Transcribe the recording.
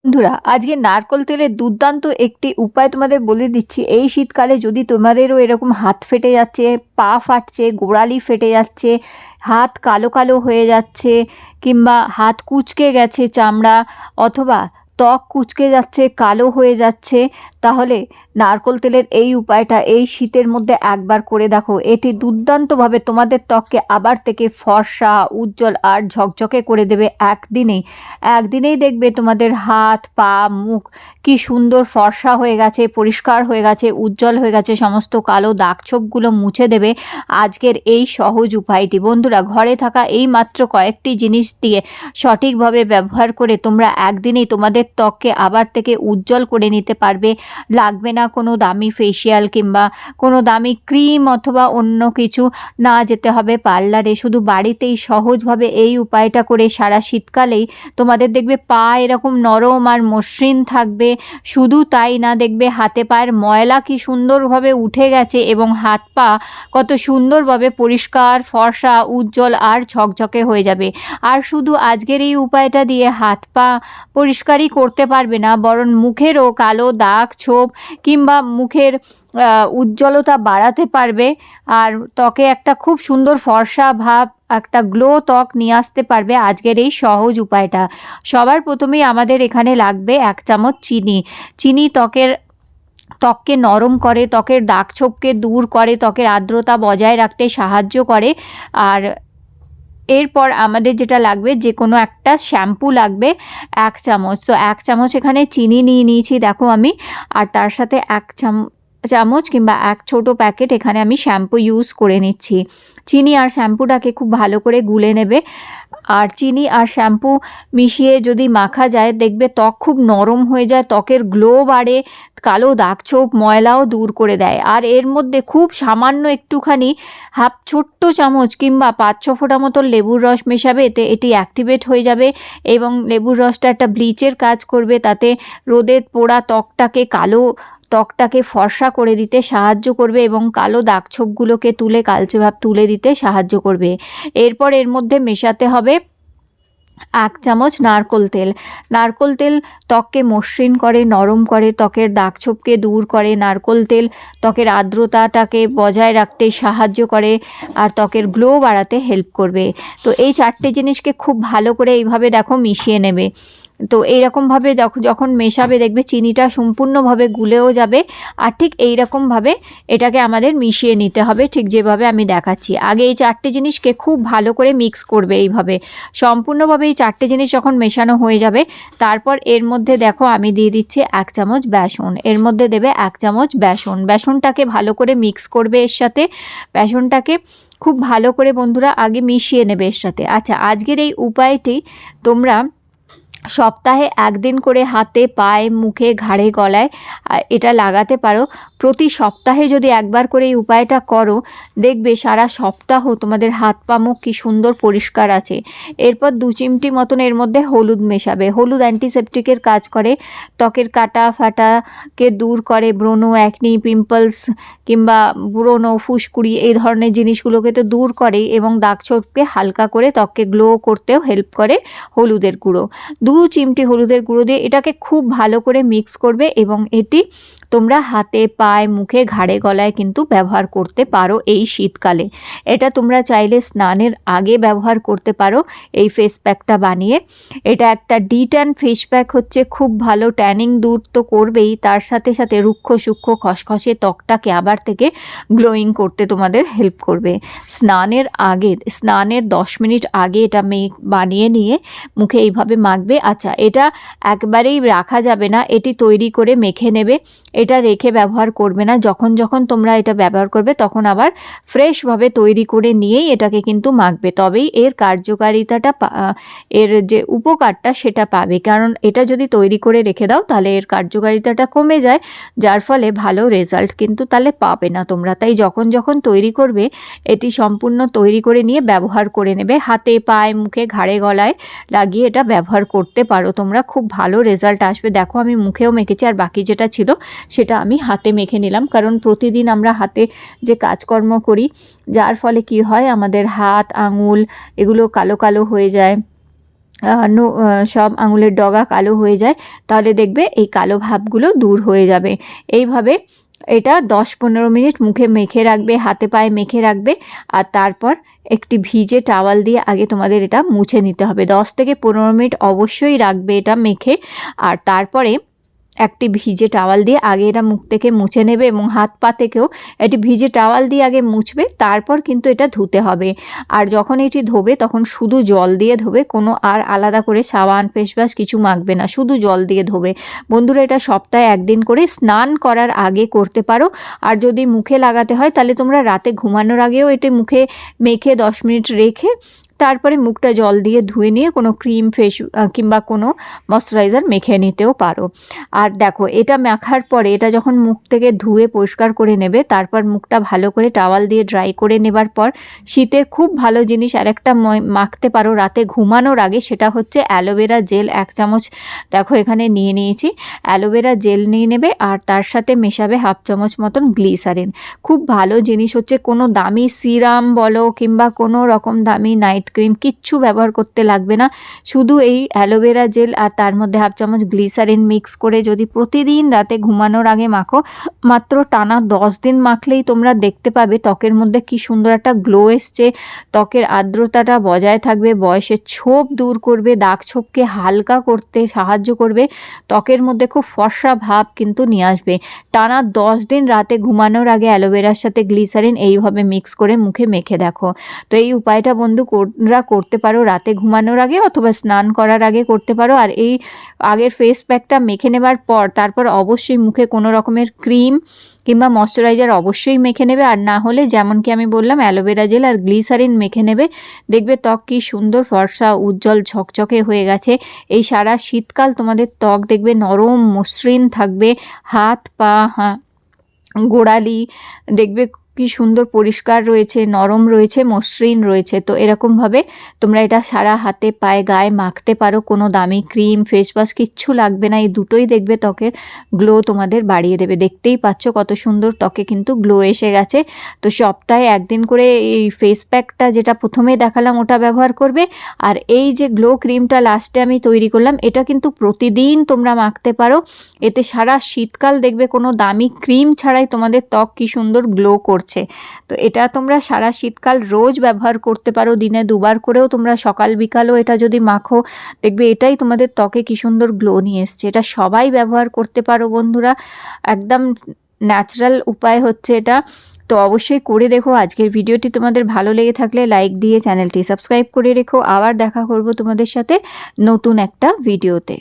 বন্ধুরা, আজকে নারকোল তেলের দুর্দান্ত একটি উপায় তোমাদের বলে দিচ্ছি। এই শীতকালে যদি তোমাদেরও এরকম হাত ফেটে যাচ্ছে, পা ফাটছে, গোড়ালি ফেটে যাচ্ছে, হাত কালো কালো হয়ে যাচ্ছে, কিংবা হাত কুঁচকে গেছে চামড়া, অথবা ত্বক কুঁচকে যাচ্ছে, কালো হয়ে যাচ্ছে, তাহলে নারকোল তেলের এই উপায়টা এই শীতের মধ্যে একবার করে দেখো। এটি দুর্দান্তভাবে তোমাদের ত্বককে আবার থেকে ফর্সা, উজ্জ্বল আর ঝকঝকে করে দেবে একদিনেই দেখবে তোমাদের হাত, পা, মুখ কি সুন্দর ফর্সা হয়ে গেছে, পরিষ্কার হয়ে গেছে, উজ্জ্বল হয়ে গেছে। সমস্ত কালো দাগ ছোপগুলো মুছে দেবে আজকের এই সহজ উপায়টি। বন্ধুরা, ঘরে থাকা এই মাত্র কয়েকটি জিনিস দিয়ে সঠিকভাবে ব্যবহার করে তোমরা একদিনেই তোমাদের ত্বককে আবার থেকে উজ্জ্বল করে নিতে পারবে। লাগবে না কোনো দামি ফেসিয়াল কিংবা কোনো দামি ক্রিম অথবা অন্য কিছু, না যেতে হবে পার্লারে। শুধু বাড়িতেই সহজভাবে এই উপায়টা করে সারা শীতকালেই তোমাদের দেখবে পা এরকম নরম আর মসৃণ থাকবে। শুধু তাই না, দেখবে হাতে পায়ের ময়লা কি সুন্দরভাবে উঠে গেছে এবং হাত পা কত সুন্দরভাবে পরিষ্কার, ফর্সা, উজ্জ্বল আর ঝকঝকে হয়ে যাবে। আর শুধু আজকের এই উপায়টা দিয়ে হাত পা পরিষ্কারই করতে পারবে না, বরং মুখেরও কালো দাগ ছোপ কিংবা মুখের উজ্জ্বলতা বাড়াতে পারবে। আর ত্বকে একটা খুব সুন্দর ফর্সা ভাব, একটা গ্লো ত্বক নিয়ে আসতে পারবে আজকের এই সহজ উপায়টা। সবার প্রথমেই আমাদের এখানে লাগবে 1 চামচ চিনি। চিনি ত্বককে নরম করে, ত্বকের দাগ ছোপকে দূর করে, ত্বকের আর্দ্রতা বজায় রাখতে সাহায্য করে। আর এরপর আমাদের যেটা লাগবে, যে কোনো একটা শ্যাম্পু লাগবে 1 চামচ। তো 1 চামচ এখানে চিনি নিয়ে নিয়েছি দেখো আমি। আর তার সাথে 1 চামচ কিংবা 1 ছোট প্যাকেট এখানে আমি শ্যাম্পু ইউজ করে নিচ্ছি। চিনি আর শ্যাম্পুটাকে খুব ভালো করে গুলে নেবে। আর চিনি আর শ্যাম্পু মিশিয়ে যদি মাখা যায়, দেখবে ত্বক খুব নরম হয়ে যায়, ত্বকের গ্লো বাড়ে, কালো দাগ ছোপ ময়লাও দূর করে দেয়। আর এর মধ্যে খুব সামান্য একটুখানি ছোট্ট চামচ কিংবা 5-6 ফোঁটা মতো লেবুর রস মেশাবে, এতে এটি অ্যাক্টিভেট হয়ে যাবে এবং লেবুর রসটা একটা ব্লিচের কাজ করবে। তাতে রোদে পোড়া ত্বকটাকে ফর্সা করে দিতে সাহায্য করবে এবং কালো দাগ ছোপগুলোকে তুলে, কালচে ভাব তুলে দিতে সাহায্য করবে। এরপর এর মধ্যে মেশাতে হবে 1 চামচ নারকোল তেল। নারকোল তেল ত্বককে মসৃণ করে, নরম করে, ত্বকের দাগ ছোপকে দূর করে। নারকোল তেল ত্বকের আর্দ্রতাটাকে বজায় রাখতে সাহায্য করে আর ত্বকের গ্লো বাড়াতে হেল্প করবে। তো এই 4টে জিনিসকে খুব ভালো করে এইভাবে দেখো মিশিয়ে নেবে। তো এইরকমভাবে যখন মেশাবে, দেখবে চিনিটা সম্পূর্ণভাবে গুলেও যাবে। আর ঠিক এইরকমভাবে এটাকে আমাদের মিশিয়ে নিতে হবে, ঠিক যেভাবে আমি দেখাচ্ছি। আগে এই 4টে জিনিসকে খুব ভালো করে মিক্স করবে এইভাবে। সম্পূর্ণভাবে এই 4টে জিনিস যখন মেশানো হয়ে যাবে, তারপর এর মধ্যে দেখো আমি দিয়ে দিচ্ছি 1 চামচ বেসন। এর মধ্যে দেবে 1 চামচ বেসন। বেসনটাকে ভালো করে মিক্স করবে এর সাথে। বেসনটাকে খুব ভালো করে বন্ধুরা আগে মিশিয়ে নেবে এর সাথে। আচ্ছা, আজকের এই উপায়টি তোমরা সপ্তাহে 1 দিন করে হাতে, পায়ে, মুখে, ঘাড়ে, গলায় এটা লাগাতে পারো। প্রতি সপ্তাহে যদি একবার করে এই উপায়টা করো, দেখবে সারা সপ্তাহ তোমাদের হাত পা মুখ কি সুন্দর পরিষ্কার আছে। এরপর 2 চিমটি মতন এর মধ্যে হলুদ মেশাবে। হলুদ অ্যান্টিসেপটিকের কাজ করে, ত্বকের কাটা ফাটাকে দূর করে, ব্রণ, অ্যাকনি, পিম্পলস কিংবা ব্রণ, ফুসকুড়ি এই ধরনের জিনিসগুলোকে তো দূর করে এবং দাগ ছোপকে হালকা করে ত্বককে গ্লো করতেও হেল্প করে হলুদের গুঁড়ো। 2 চিমটি হলুদের গুঁড়ো দিয়ে এটাকে খুব ভালো করে মিক্স করবে এবং এটি তোমরা হাতে, পায়ে, মুখে, ঘাড়ে, গলায় কিন্তু ব্যবহার করতে পারো এই শীতকালে। এটা তোমরা চাইলে স্নানের আগে ব্যবহার করতে পারো এই ফেস প্যাকটা বানিয়ে। এটা একটা ডি-ট্যান ফেস প্যাক হচ্ছে, খুব ভালো ট্যানিং দূর তো করবেই, তার সাথে সাথে রুক্ষ সূক্ষ্ম খসখসে ত্বকটাকে আবার থেকে গ্লোয়িং করতে তোমাদের হেল্প করবে। স্নানের 10 মিনিট আগে এটা বানিয়ে নিয়ে মুখে এইভাবে মাখবে। আচ্ছা, এটা একবারেই রাখা যাবে না, এটি তৈরি করে মেখে নেবে। এটা রেখে ব্যবহার করবে না। যখন যখন তোমরা এটা ব্যবহার করবে, তখন আবার ফ্রেশভাবে তৈরি করে নিয়েই এটাকে কিন্তু মাখবে, তবেই এর কার্যকারিতাটা এর যে উপকারটা সেটা পাবে। কারণ এটা যদি তৈরি করে রেখে দাও, তাহলে এর কার্যকারিতাটা কমে যায়, যার ফলে ভালো রেজাল্ট কিন্তু তাহলে পাবে না তোমরা। তাই যখন যখন তৈরি করবে, এটি সম্পূর্ণ তৈরি করে নিয়ে ব্যবহার করে নেবে। হাতে, পায়ে, মুখে, ঘাড়ে, গলায় লাগিয়ে এটা ব্যবহার করতে পারো তোমরা, খুব ভালো রেজাল্ট আসবে। দেখো আমি মুখেও মেখেছি, আর বাকি যেটা ছিল সেটা আমি হাতে মেখে নিলাম, কারণ প্রতিদিন আমরা হাতে যে কাজকর্ম করি, যার ফলে কি হয়, আমাদের হাত, আঙুল এগুলো কালো কালো হয়ে যায়, সব আঙুলের ডগা কালো হয়ে যায়, তাহলে দেখবে এই কালো ভাবগুলো দূর হয়ে যাবে। এইভাবে এটা 10-15 মিনিট মুখে মেখে রাখবে, হাতে পায়ে মেখে রাখবে, আর তারপর একটি ভিজে টাওয়াল দিয়ে আগে তোমাদের এটা মুছে নিতে হবে। 10 থেকে 15 মিনিট অবশ্যই রাখবে এটা মেখে, আর তারপরে একটি ভিজে টাওয়াল দিয়ে আগে এটা মুখ থেকে মুছে নেবে, এবং হাত পা থেকেও এটি ভিজে টাওয়াল দিয়ে আগে মুছবে, তারপর কিন্তু এটা ধুতে হবে। আর যখন এটি ধোবে তখন শুধু জল দিয়ে ধোবে, কোনো আর আলাদা করে সাবান ফেসওয়াশ কিছু মাখবে না, শুধু জল দিয়ে ধোবে। বন্ধুরা, এটা সপ্তাহে একদিন করে স্নান করার আগে করতে পারো। আর যদি মুখে লাগাতে হয় তাহলে তোমরা রাতে ঘুমানোর আগেও এটি মুখে মেখে 10 মিনিট রেখে তারপরে মুখটা জল দিয়ে ধুয়ে নিয়ে কোনো ক্রিম ফেস কিংবা কোনো ময়শ্চারাইজার মেখে নিতেও পারো। আর দেখো, এটা মাখার পরে এটা যখন মুখ থেকে ধুয়ে পরিষ্কার করে নেবে, তারপর মুখটা ভালো করে টাওয়াল দিয়ে ড্রাই করে নেবার পর শীতের খুব ভালো জিনিস আরেকটা মাখতে পারো রাতে ঘুমানোর আগে, সেটা হচ্ছে অ্যালোভেরা জেল 1 চামচ। দেখো এখানে নিয়ে নিয়েছি, অ্যালোভেরা জেল নিয়ে নেবে, আর তার সাথে মেশাবে 1/2 চামচ মতন গ্লিসারিন। খুব ভালো জিনিস হচ্ছে, কোনো দামি সিরাম বলো কিংবা কোনো রকম দামি নাইট ক্রিম কিচ্ছু ব্যবহার করতে লাগবে না। শুধু এই অ্যালোভেরা জেল আর তার মধ্যে 1/2 চামচ গ্লিসারিন মিক্স করে যদি প্রতিদিন রাতে ঘুমানোর আগে মাখো, মাত্র টানা 10 দিন মাখলেই তোমরা দেখতে পাবে ত্বকের মধ্যে কি সুন্দর একটা গ্লো এসছে, ত্বকের আর্দ্রতাটা বজায় থাকবে, বয়সের ছোপ দূর করবে, দাগ ছোপকে হালকা করতে সাহায্য করবে, ত্বকের মধ্যে খুব ফর্সা ভাব কিন্তু নিয়ে আসবে। টানা 10 দিন রাতে ঘুমানোর আগে অ্যালোভেরার সাথে গ্লিসারিন এইভাবে মিক্স করে মুখে মেখে দেখো। তো এই উপায়টা বন্ধুরা করতে পারো রাতে ঘুমানোর আগে অথবা স্নান করার আগে করতে পারো। আর এই আগের ফেস প্যাকটা মেখে নেবার পর তারপর অবশ্যই মুখে কোনো রকমের ক্রিম কিংবা ময়শ্চারাইজার অবশ্যই মেখে নেবে, আর না হলে যেমন কি আমি বললাম অ্যালোভেরা জেল আর গ্লিসারিন মেখে নেবে। দেখবে ত্বক কি সুন্দর ফর্সা উজ্জ্বল ঝকঝকে হয়ে গেছে। এই সারা শীতকাল তোমাদের ত্বক দেখবে নরম মসৃণ থাকবে, হাত পা গোড়ালি দেখবে কি সুন্দর পরিষ্কার রয়েছে, নরম রয়েছে, মসৃণ রয়েছে। তো এরকমভাবে তোমরা এটা সারা হাতে পায়ে গায়ে মাখতে পারো, কোনো দামি ক্রিম ফেস ওয়াশ কিচ্ছু লাগবে না। এই দুটোই দেখবে ত্বকের গ্লো তোমাদের বাড়িয়ে দেবে। দেখতেই পাচ্ছ কত সুন্দর ত্বকে কিন্তু গ্লো এসে গেছে। তো সপ্তাহে একদিন করে এই ফেস প্যাকটা যেটা প্রথমে দেখালাম ওটা ব্যবহার করবে, আর এই যে গ্লো ক্রিমটা লাস্টে আমি তৈরি করলাম এটা কিন্তু প্রতিদিন তোমরা মাখতে পারো। এতে সারা শীতকাল দেখবে কোনো দামি ক্রিম ছাড়াই তোমাদের ত্বক কি সুন্দর গ্লো করছে। তো এটা তোমরা সারা শীতকাল রোজ ব্যবহার করতে পারো, দিনে 2 বার করেও তোমরা সকাল বিকালও এটা যদি মাখো দেখবে এটাই তোমাদের ত্বকে কি সুন্দর গ্লো নিয়ে এসছে। এটা সবাই ব্যবহার করতে পারো বন্ধুরা, একদম ন্যাচারাল উপায় হচ্ছে এটা। তো অবশ্যই করে দেখো। আজকের ভিডিওটি তোমাদের ভালো লেগে থাকলে লাইক দিয়ে চ্যানেলটি সাবস্ক্রাইব করে রেখো। আবার দেখা করব তোমাদের সাথে নতুন একটা ভিডিওতে।